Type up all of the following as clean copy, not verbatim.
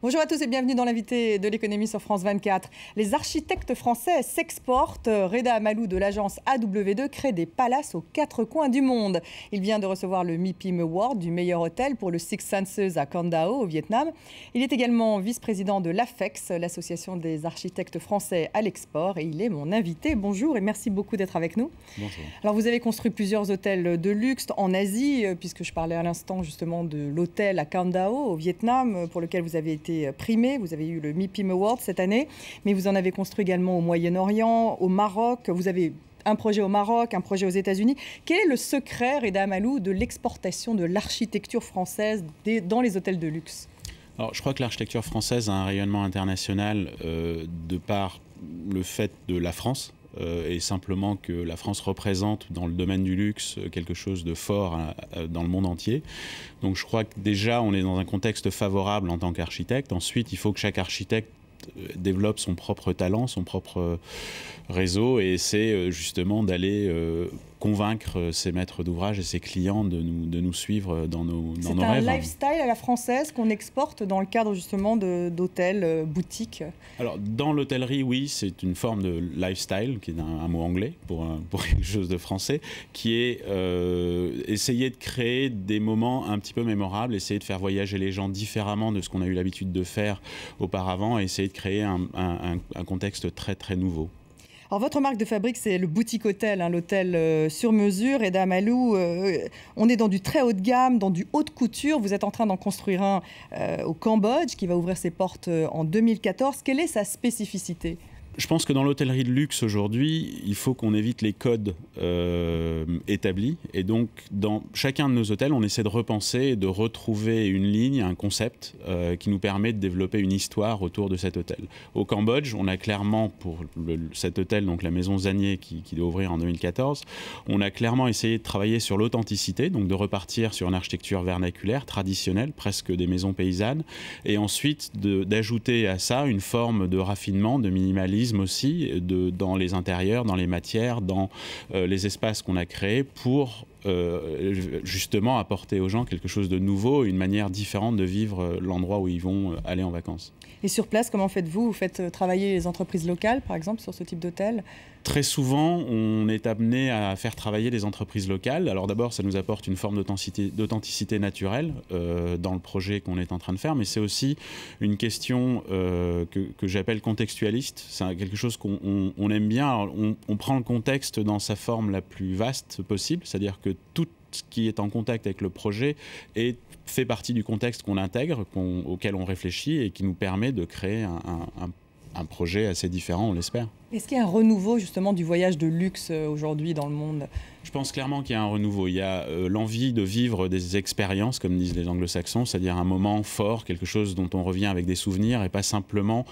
Bonjour à tous et bienvenue dans l'invité de l'économie sur France 24. Les architectes français s'exportent. Reda Amalou de l'agence AW2 crée des palaces aux quatre coins du monde. Il vient de recevoir le MIPIM Award du meilleur hôtel pour le Six Senses à Can Dao au Vietnam. Il est également vice-président de l'AFEX, l'association des architectes français à l'export, et il est mon invité. Bonjour et merci beaucoup d'être avec nous. Bonjour. Alors vous avez construit plusieurs hôtels de luxe en Asie, puisque je parlais à l'instant justement de l'hôtel à Can Dao au Vietnam, pour lequel vous avez été primé. Vous avez eu le MIPIM Award cette année, mais vous en avez construit également au Moyen-Orient, au Maroc. Vous avez un projet au Maroc, un projet aux États-Unis. Quel est le secret, Reda Amalou, de l'exportation de l'architecture française dans les hôtels de luxe? Alors, je crois que l'architecture française a un rayonnement international de par le fait de la France. Et simplement que la France représente dans le domaine du luxe quelque chose de fort dans le monde entier. Donc je crois que déjà on est dans un contexte favorable en tant qu'architecte. Ensuite, il faut que chaque architecte développe son propre talent, son propre réseau et essaie justement d'aller convaincre ses maîtres d'ouvrage et ses clients de nous suivre dans nos rêves. C'est un lifestyle à la française qu'on exporte dans le cadre justement d'hôtels, boutiques. Alors dans l'hôtellerie, oui, c'est une forme de lifestyle, qui est un mot anglais pour quelque chose de français, qui est essayer de créer des moments un petit peu mémorables, essayer de faire voyager les gens différemment de ce qu'on a eu l'habitude de faire auparavant et essayer de créer un contexte très très nouveau. Alors, votre marque de fabrique, c'est le boutique hôtel, hein, l'hôtel sur mesure. Reda Amalou, on est dans du très haut de gamme, dans du haute couture. Vous êtes en train d'en construire un au Cambodge qui va ouvrir ses portes en 2014. Quelle est sa spécificité ? Je pense que dans l'hôtellerie de luxe aujourd'hui, il faut qu'on évite les codes établis. Et donc, dans chacun de nos hôtels, on essaie de repenser et de retrouver une ligne, un concept qui nous permet de développer une histoire autour de cet hôtel. Au Cambodge, on a clairement, pour cet hôtel, donc la maison Zanier qui doit ouvrir en 2014, on a clairement essayé de travailler sur l'authenticité, donc de repartir sur une architecture vernaculaire, traditionnelle, presque des maisons paysannes, et ensuite d'ajouter à ça une forme de raffinement, de minimalisme, aussi dans les intérieurs, dans les matières, dans les espaces qu'on a créés pour justement apporter aux gens quelque chose de nouveau, une manière différente de vivre l'endroit où ils vont aller en vacances. Et sur place, comment faites-vous? Vous faites travailler les entreprises locales, par exemple, sur ce type d'hôtel? Très souvent, on est amené à faire travailler des entreprises locales. Alors d'abord, ça nous apporte une forme d'authenticité naturelle dans le projet qu'on est en train de faire, mais c'est aussi une question que j'appelle contextualiste. C'est quelque chose qu'on aime bien. Alors, on prend le contexte dans sa forme la plus vaste possible, c'est-à-dire que tout ce qui est en contact avec le projet fait partie du contexte qu'on intègre, auquel on réfléchit et qui nous permet de créer un projet assez différent, on l'espère. Est-ce qu'il y a un renouveau justement du voyage de luxe aujourd'hui dans le monde? Je pense clairement qu'il y a un renouveau. Il y a l'envie de vivre des expériences, comme disent les anglo-saxons, c'est-à-dire un moment fort, quelque chose dont on revient avec des souvenirs et pas simplement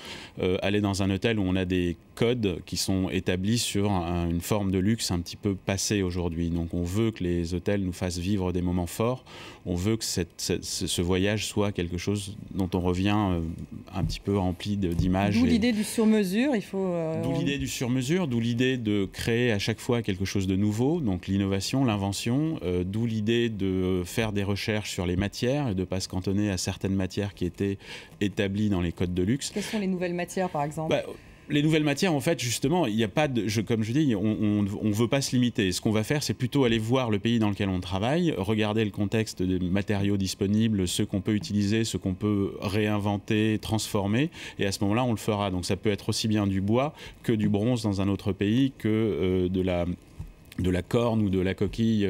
aller dans un hôtel où on a des codes qui sont établis sur une forme de luxe un petit peu passée aujourd'hui. Donc on veut que les hôtels nous fassent vivre des moments forts. On veut que ce voyage soit quelque chose dont on revient un petit peu rempli d'images. D'où l'idée du sur-mesure, il faut... D'où l'idée du sur-mesure, d'où l'idée de créer à chaque fois quelque chose de nouveau, donc l'innovation, l'invention, d'où l'idée de faire des recherches sur les matières et de ne pas se cantonner à certaines matières qui étaient établies dans les codes de luxe. Quelles sont les nouvelles matières, par exemple? Les nouvelles matières, en fait, justement, il n'y a pas de... comme je dis, on ne veut pas se limiter. Ce qu'on va faire, c'est plutôt aller voir le pays dans lequel on travaille, regarder le contexte des matériaux disponibles, ceux qu'on peut utiliser, ceux qu'on peut réinventer, transformer, et à ce moment-là, on le fera. Donc ça peut être aussi bien du bois que du bronze dans un autre pays, que de la corne ou de la coquille,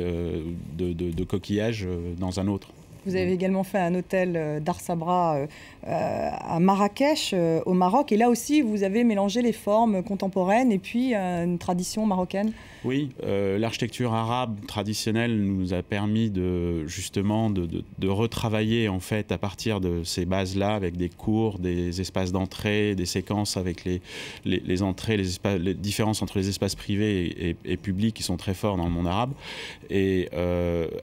de coquillage dans un autre. Vous avez également fait un hôtel Dar Sabra à Marrakech, au Maroc. Et là aussi, vous avez mélangé les formes contemporaines et puis une tradition marocaine. Oui, l'architecture arabe traditionnelle nous a permis justement de retravailler en fait à partir de ces bases-là avec des cours, des espaces d'entrée, des séquences avec les entrées, les différences entre les espaces privés et publics qui sont très forts dans le monde arabe. Et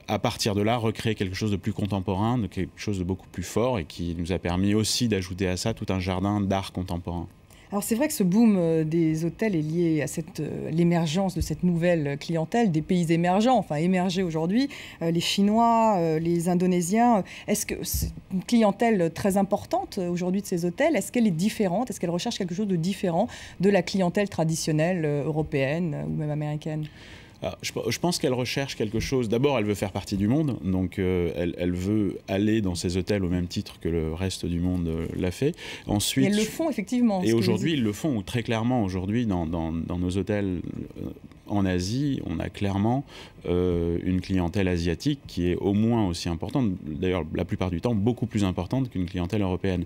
à partir de là, recréer quelque chose de plus contemporain, de quelque chose de beaucoup plus fort et qui nous a permis aussi d'ajouter à ça tout un jardin d'art contemporain. Alors c'est vrai que ce boom des hôtels est lié à l'émergence de cette nouvelle clientèle des pays émergents, enfin émergés aujourd'hui, les Chinois, les Indonésiens. Est-ce que c'est une clientèle très importante aujourd'hui de ces hôtels? Est-ce qu'elle est différente? Est-ce qu'elle recherche quelque chose de différent de la clientèle traditionnelle européenne ou même américaine? Alors, je pense qu'elle recherche quelque chose. D'abord, elle veut faire partie du monde, donc elle veut aller dans ces hôtels au même titre que le reste du monde l'a fait. Ensuite, et elles le font effectivement. Et aujourd'hui, ils le font très clairement. Aujourd'hui, dans nos hôtels en Asie, on a clairement une clientèle asiatique qui est au moins aussi importante, d'ailleurs la plupart du temps beaucoup plus importante qu'une clientèle européenne.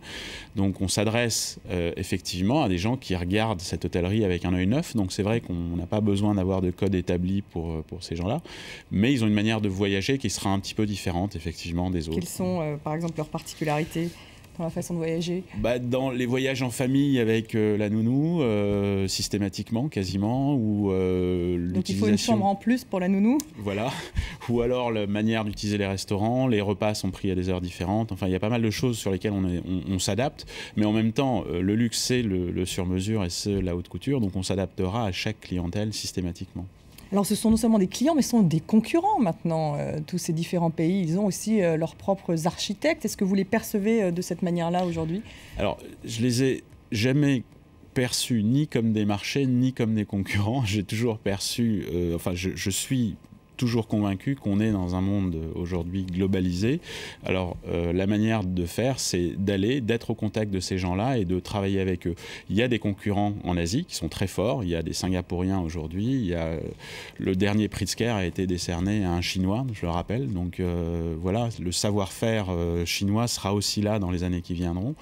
Donc on s'adresse effectivement à des gens qui regardent cette hôtellerie avec un œil neuf, donc c'est vrai qu'on n'a pas besoin d'avoir de code établi pour ces gens-là, mais ils ont une manière de voyager qui sera un petit peu différente effectivement des autres. Quelles sont par exemple leurs particularités dans la façon de voyager? Dans les voyages en famille avec la nounou, systématiquement, quasiment, ou l'utilisation... Donc il faut une chambre en plus pour la nounou? Voilà, ou alors la manière d'utiliser les restaurants, les repas sont pris à des heures différentes, enfin il y a pas mal de choses sur lesquelles on s'adapte, mais en même temps, le luxe c'est le sur-mesure et c'est la haute couture, donc on s'adaptera à chaque clientèle systématiquement. Alors ce sont non seulement des clients, mais ce sont des concurrents maintenant. Tous ces différents pays, ils ont aussi leurs propres architectes. Est-ce que vous les percevez de cette manière-là aujourd'hui? Alors, je les ai jamais perçus ni comme des marchés, ni comme des concurrents. J'ai toujours perçu... je suis toujours convaincu qu'on est dans un monde aujourd'hui globalisé. Alors, la manière de faire, c'est d'être au contact de ces gens-là et de travailler avec eux. Il y a des concurrents en Asie qui sont très forts. Il y a des Singapouriens aujourd'hui. Il y a, le dernier Pritzker a été décerné à un Chinois, je le rappelle. Donc, voilà, le savoir-faire chinois sera aussi là dans les années qui viendront.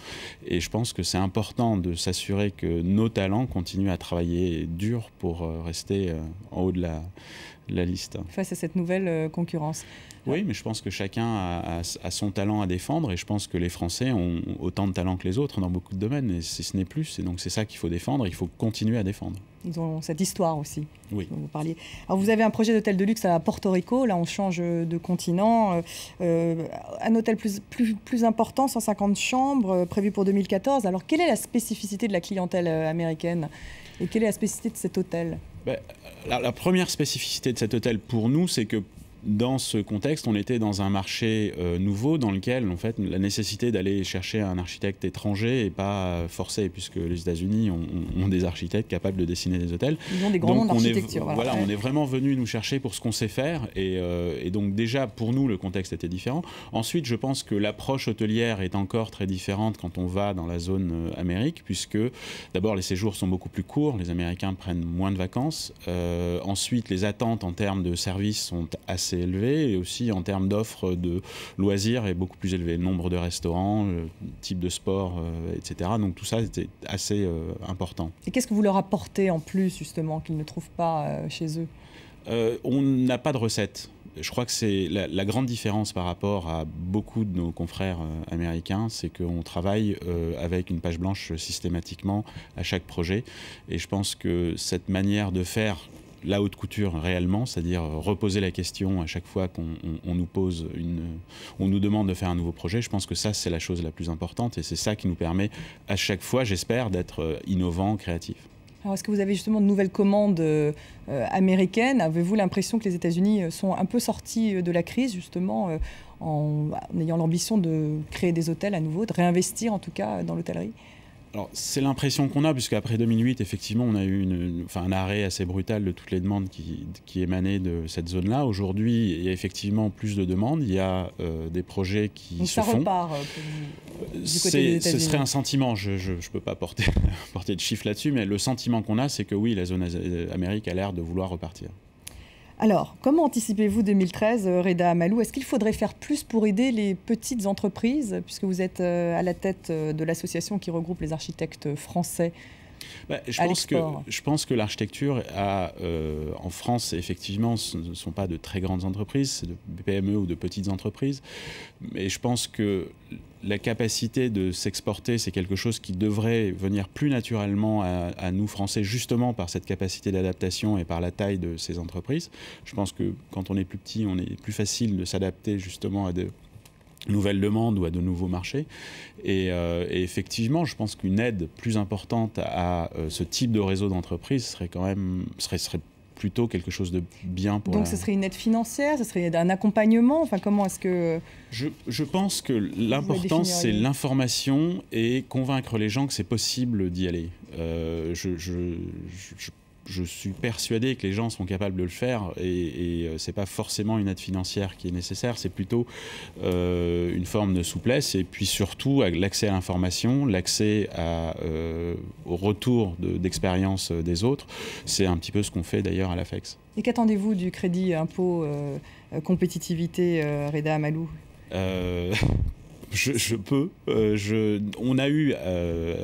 Et je pense que c'est important de s'assurer que nos talents continuent à travailler dur pour rester en haut de la liste. Face à cette nouvelle concurrence. Oui, mais je pense que chacun a son talent à défendre et je pense que les Français ont autant de talent que les autres dans beaucoup de domaines et si ce n'est plus. Et donc c'est ça qu'il faut défendre, il faut continuer à défendre. Ils ont cette histoire aussi. Oui. Dont vous parliez. Alors vous avez un projet d'hôtel de luxe à Porto Rico, là on change de continent. Un hôtel plus important, 150 chambres, prévu pour 2014. Alors quelle est la spécificité de la clientèle américaine et quelle est la spécificité de cet hôtel? La première spécificité de cet hôtel pour nous, c'est que dans ce contexte, on était dans un marché nouveau dans lequel, en fait, la nécessité d'aller chercher un architecte étranger n'est pas forcée, puisque les États-Unis ont des architectes capables de dessiner des hôtels. Ils ont des grands noms d'architecture. Voilà, on est vraiment venu nous chercher pour ce qu'on sait faire. Et donc déjà, pour nous, le contexte était différent. Ensuite, je pense que l'approche hôtelière est encore très différente quand on va dans la zone Amérique, puisque d'abord, les séjours sont beaucoup plus courts. Les Américains prennent moins de vacances. Ensuite, les attentes en termes de services sont assez élevé et aussi en termes d'offres de loisirs est beaucoup plus élevé. Le nombre de restaurants, le type de sport, etc. Donc tout ça était assez important. Et qu'est-ce que vous leur apportez en plus justement qu'ils ne trouvent pas chez eux? On n'a pas de recette. Je crois que c'est la grande différence par rapport à beaucoup de nos confrères américains, c'est qu'on travaille avec une page blanche systématiquement à chaque projet. Et je pense que cette manière de faire la haute couture réellement, c'est-à-dire reposer la question à chaque fois qu'on nous pose on nous demande de faire un nouveau projet. Je pense que ça, c'est la chose la plus importante et c'est ça qui nous permet à chaque fois, j'espère, d'être innovant, créatif. Alors, est-ce que vous avez justement de nouvelles commandes américaines? Avez-vous l'impression que les États-Unis sont un peu sortis de la crise, justement, en ayant l'ambition de créer des hôtels à nouveau, de réinvestir en tout cas dans l'hôtellerie? Alors, c'est l'impression qu'on a, puisqu'après 2008, effectivement, on a eu un arrêt assez brutal de toutes les demandes qui émanaient de cette zone-là. Aujourd'hui, il y a effectivement plus de demandes. Il y a des projets qui donc se font. Ça repart du côté des États-Unis. Ce serait un sentiment. Je ne peux pas porter de chiffres là-dessus, mais le sentiment qu'on a, c'est que oui, la zone Amérique a l'air de vouloir repartir. Alors, comment anticipez-vous 2013, Reda Amalou? Est-ce qu'il faudrait faire plus pour aider les petites entreprises, puisque vous êtes à la tête de l'association qui regroupe les architectes français? Je pense que l'architecture en France, effectivement, ce ne sont pas de très grandes entreprises, c'est de PME ou de petites entreprises. Mais je pense que la capacité de s'exporter, c'est quelque chose qui devrait venir plus naturellement à nous, Français, justement par cette capacité d'adaptation et par la taille de ces entreprises. Je pense que quand on est plus petit, on est plus facile de s'adapter justement nouvelles demandes ou à de nouveaux marchés. Et effectivement, je pense qu'une aide plus importante à ce type de réseau d'entreprise serait plutôt quelque chose de bien pour Donc ce serait une aide financière, ce serait un accompagnement, enfin comment est-ce que... Je pense que l'important c'est l'information et convaincre les gens que c'est possible d'y aller. Je suis persuadé que les gens sont capables de le faire et c'est pas forcément une aide financière qui est nécessaire, c'est plutôt une forme de souplesse et puis surtout l'accès à l'information, l'accès au retour d'expérience des autres. C'est un petit peu ce qu'on fait d'ailleurs à l'AFEX. Et qu'attendez-vous du crédit impôt compétitivité Reda Amalou? On a eu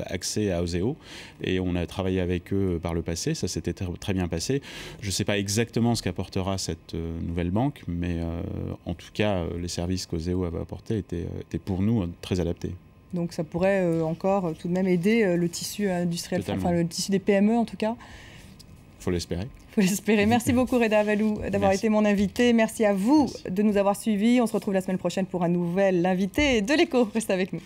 accès à Oseo et on a travaillé avec eux par le passé, ça s'était très bien passé. Je ne sais pas exactement ce qu'apportera cette nouvelle banque, mais en tout cas, les services qu'Oseo avait apportés étaient pour nous très adaptés. Donc ça pourrait encore tout de même aider le tissu industriel, enfin le tissu des PME en tout cas. Il faut l'espérer. Il faut l'espérer. Merci beaucoup Reda Amalou d'avoir été mon invité. Merci à vous de nous avoir suivis. On se retrouve la semaine prochaine pour un nouvel invité de l'Écho. Restez avec nous.